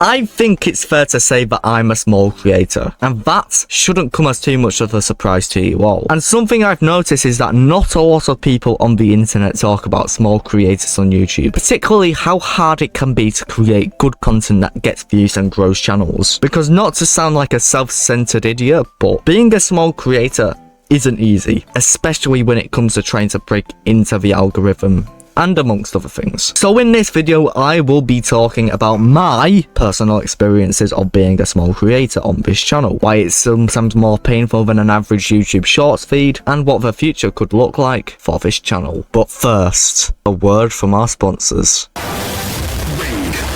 I think it's fair to say that I'm a small creator, and that shouldn't come as too much of a surprise to you all. And something I've noticed is that not a lot of people on the internet talk about small creators on YouTube, particularly how hard it can be to create good content that gets views and grows channels. Because not to sound like a self-centered idiot, but being a small creator isn't easy, especially when it comes to trying to break into the algorithm, and amongst other things. So in this video, I will be talking about my personal experiences of being a small creator on this channel, why it's sometimes more painful than an average YouTube Shorts feed, and what the future could look like for this channel. But first, a word from our sponsors.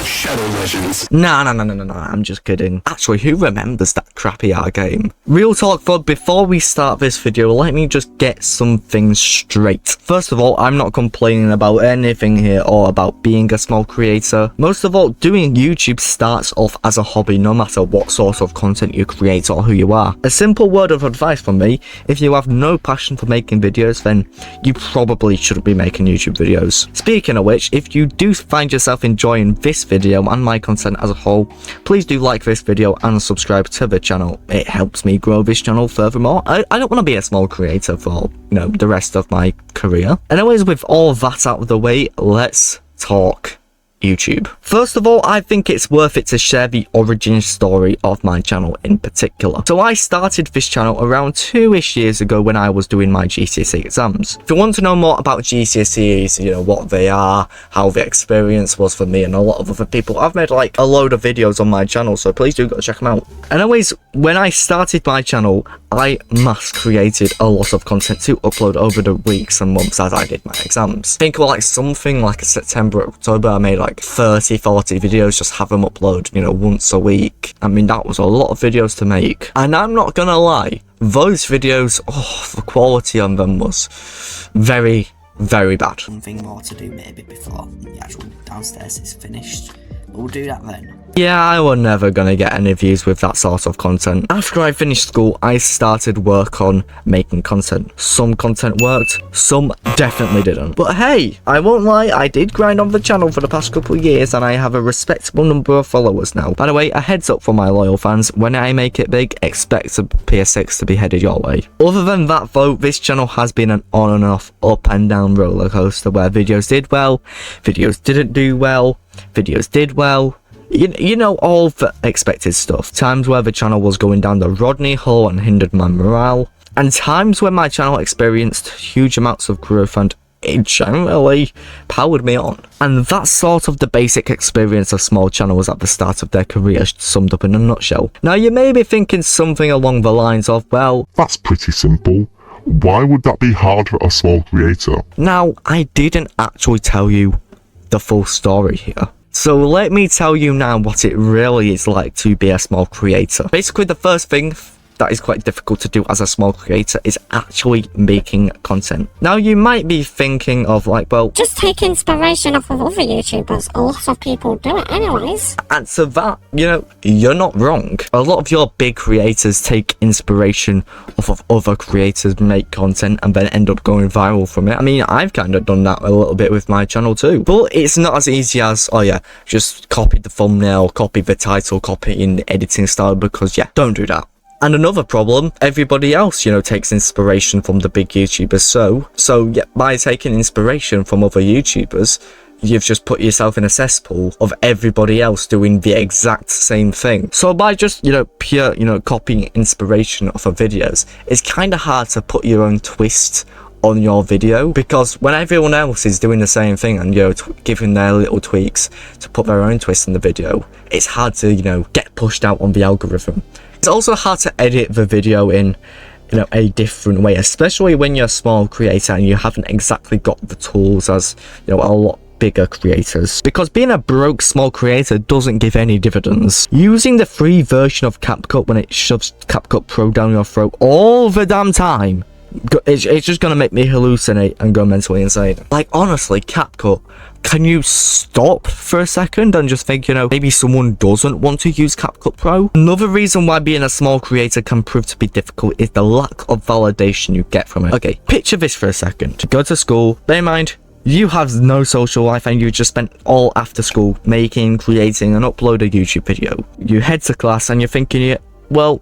Shadow Legends. Nah, I'm just kidding. Actually, who remembers that crappy art game? Real talk, though, before we start this video, let me just get some things straight. First of all, I'm not complaining about anything here or about being a small creator. Most of all, doing YouTube starts off as a hobby no matter what sort of content you create or who you are. A simple word of advice from me, if you have no passion for making videos, then you probably shouldn't be making YouTube videos. Speaking of which, if you do find yourself enjoying this video and my content as a whole, please do like this video and subscribe to the channel. It helps me grow this channel furthermore. I don't want to be a small creator for, the rest of my career. Anyways, with all that out of the way, let's talk YouTube. First of all, I think it's worth it to share the origin story of my channel in particular. So I started this channel around 2-ish years ago when I was doing my GCSE exams. If you want to know more about GCSEs, what they are, how the experience was for me and a lot of other people, I've made like a load of videos on my channel, so please do go check them out. Anyways, when I started my channel, I mass created a lot of content to upload over the weeks and months as I did my exams. I think something like September, October, I made like 30-40 videos, just have them upload, once a week. I mean, that was a lot of videos to make. And I'm not gonna lie, those videos, the quality on them was very, very bad. Something more to do maybe before the actual downstairs is finished. But we'll do that then. Yeah, I was never gonna get any views with that sort of content. After I finished school, I started work on making content. Some content worked, some definitely didn't. But hey, I won't lie, I did grind on the channel for the past couple of years and I have a respectable number of followers now. By the way, a heads up for my loyal fans, when I make it big, expect a PS6 to be headed your way. Other than that though, this channel has been an on and off, up and down roller coaster where videos did well, videos didn't do well, videos did well. All the expected stuff. Times where the channel was going down the Rodney hole and hindered my morale. And times when my channel experienced huge amounts of growth and it generally powered me on. And that's sort of the basic experience of small channels at the start of their career summed up in a nutshell. Now you may be thinking something along the lines of, well, that's pretty simple. Why would that be hard for a small creator? Now, I didn't actually tell you the full story here. So let me tell you now what it really is like to be a small creator. Basically, the first thing that is quite difficult to do as a small creator is actually making content. Now, you might be thinking of just take inspiration off of other YouTubers. A lot of people do it anyways. And to that, you're not wrong. A lot of your big creators take inspiration off of other creators, make content, and then end up going viral from it. I mean, I've kind of done that a little bit with my channel too. But it's not as easy as, just copy the thumbnail, copy the title, copy in the editing style, because don't do that. And another problem, everybody else, takes inspiration from the big YouTubers. So by taking inspiration from other YouTubers, you've just put yourself in a cesspool of everybody else doing the exact same thing. So by just, pure, copying inspiration off of videos, it's kind of hard to put your own twist on your video, because when everyone else is doing the same thing and giving their little tweaks to put their own twist in the video, it's hard to get pushed out on the algorithm. It's also hard to edit the video in a different way, especially when you're a small creator and you haven't exactly got the tools as a lot bigger creators, because being a broke small creator doesn't give any dividends. Using the free version of CapCut when it shoves CapCut Pro down your throat all the damn time, it's just gonna make me hallucinate and go mentally insane. Honestly, CapCut, can you stop for a second and just think, maybe someone doesn't want to use CapCut Pro? Another reason why being a small creator can prove to be difficult is the lack of validation you get from it. Okay, picture this for a second. You go to school, bear in mind, you have no social life and you just spent all after school making, creating and upload a YouTube video. You head to class and you're thinking, well,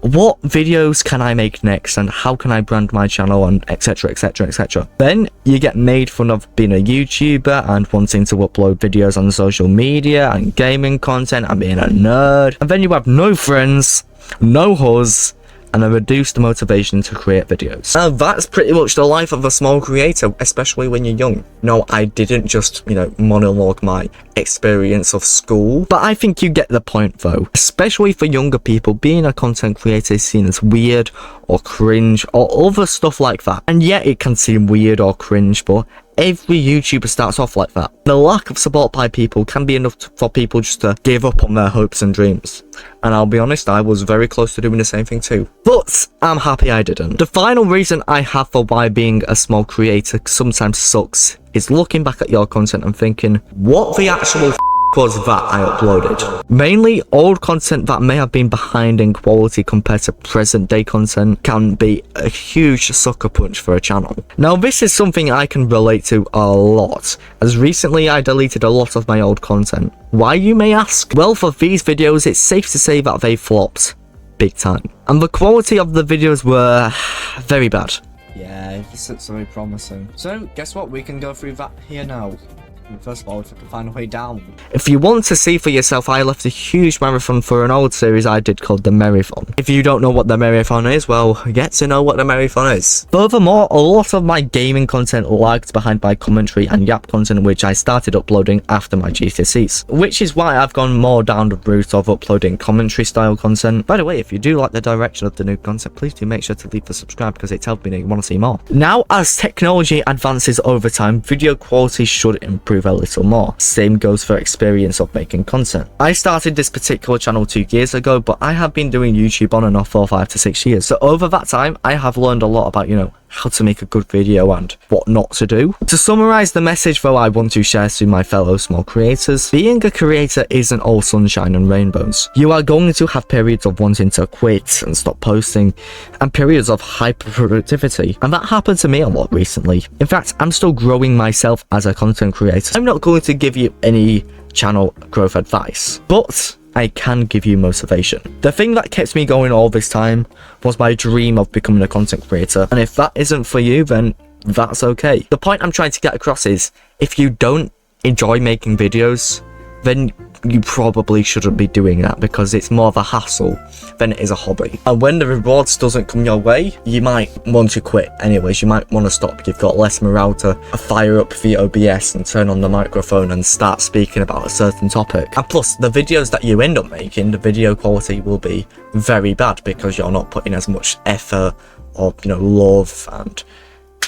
what videos can I make next and how can I brand my channel and etc, etc, etc. Then you get made fun of being a YouTuber and wanting to upload videos on social media and gaming content and being a nerd. And then you have no friends, no huzz, and a reduced motivation to create videos. Now that's pretty much the life of a small creator, especially when you're young. No, I didn't just, monologue my experience of school, but I think you get the point though. Especially for younger people, being a content creator is seen as weird or cringe or other stuff like that. And yet it can seem weird or cringe, but every YouTuber starts off like that. The lack of support by people can be enough for people just to give up on their hopes and dreams. And I'll be honest, I was very close to doing the same thing too. But I'm happy I didn't. The final reason I have for why being a small creator sometimes sucks is looking back at your content and thinking, what the actual was that I uploaded? Mainly old content that may have been behind in quality compared to present day content can be a huge sucker punch for a channel. Now this is something I can relate to a lot, as recently I deleted a lot of my old content. Why, you may ask? Well, for these videos it's safe to say that they flopped big time, and the quality of the videos were very bad. Yeah, this looks very promising. So guess what, we can go through that here now. First of all, if I can find a way down. If you want to see for yourself, I left a huge marathon for an old series I did called The Marathon. If you don't know what The Marathon is, well, get to know what The Marathon is. Furthermore, a lot of my gaming content lagged behind my commentary and Yap content, which I started uploading after my GCSEs. Which is why I've gone more down the route of uploading commentary style content. By the way, if you do like the direction of the new content, please do make sure to leave the subscribe because it tells me that you want to see more. Now, as technology advances over time, video quality should improve a little more. Same goes for experience of making content. I started this particular channel 2 years ago, but I have been doing YouTube on and off for 5 to 6 years. So over that time, I have learned a lot about, how to make a good video and what not to do. To summarize the message though I want to share to my fellow small creators, being a creator isn't all sunshine and rainbows. You are going to have periods of wanting to quit and stop posting, and periods of hyper productivity, and that happened to me a lot recently. In fact, I'm still growing myself as a content creator. I'm not going to give you any channel growth advice, but I can give you motivation. The thing that kept me going all this time was my dream of becoming a content creator, and if that isn't for you, then that's okay. The point I'm trying to get across is, if you don't enjoy making videos, then you probably shouldn't be doing that, because it's more of a hassle than it is a hobby. And when the rewards doesn't come your way, you might want to quit anyways. You might want to stop. You've got less morale to fire up the OBS and turn on the microphone and start speaking about a certain topic. And plus, the videos that you end up making, the video quality will be very bad because you're not putting as much effort or, love and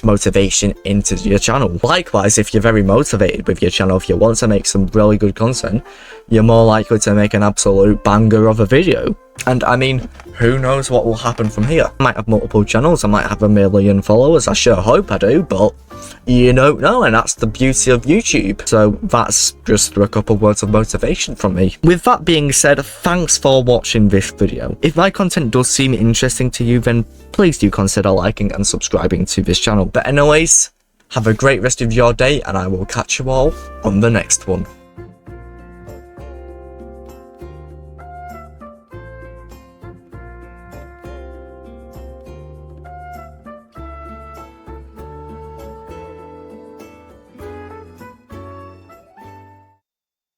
motivation into your channel. Likewise, if you're very motivated with your channel, if you want to make some really good content, you're more likely to make an absolute banger of a video. And I mean, who knows what will happen from here? I might have multiple channels, I might have 1 million followers, I sure hope I do, but you don't know, and that's the beauty of YouTube. So that's just a couple words of motivation from me. With that being said, thanks for watching this video. If my content does seem interesting to you, then please do consider liking and subscribing to this channel. But anyways, have a great rest of your day, and I will catch you all on the next one.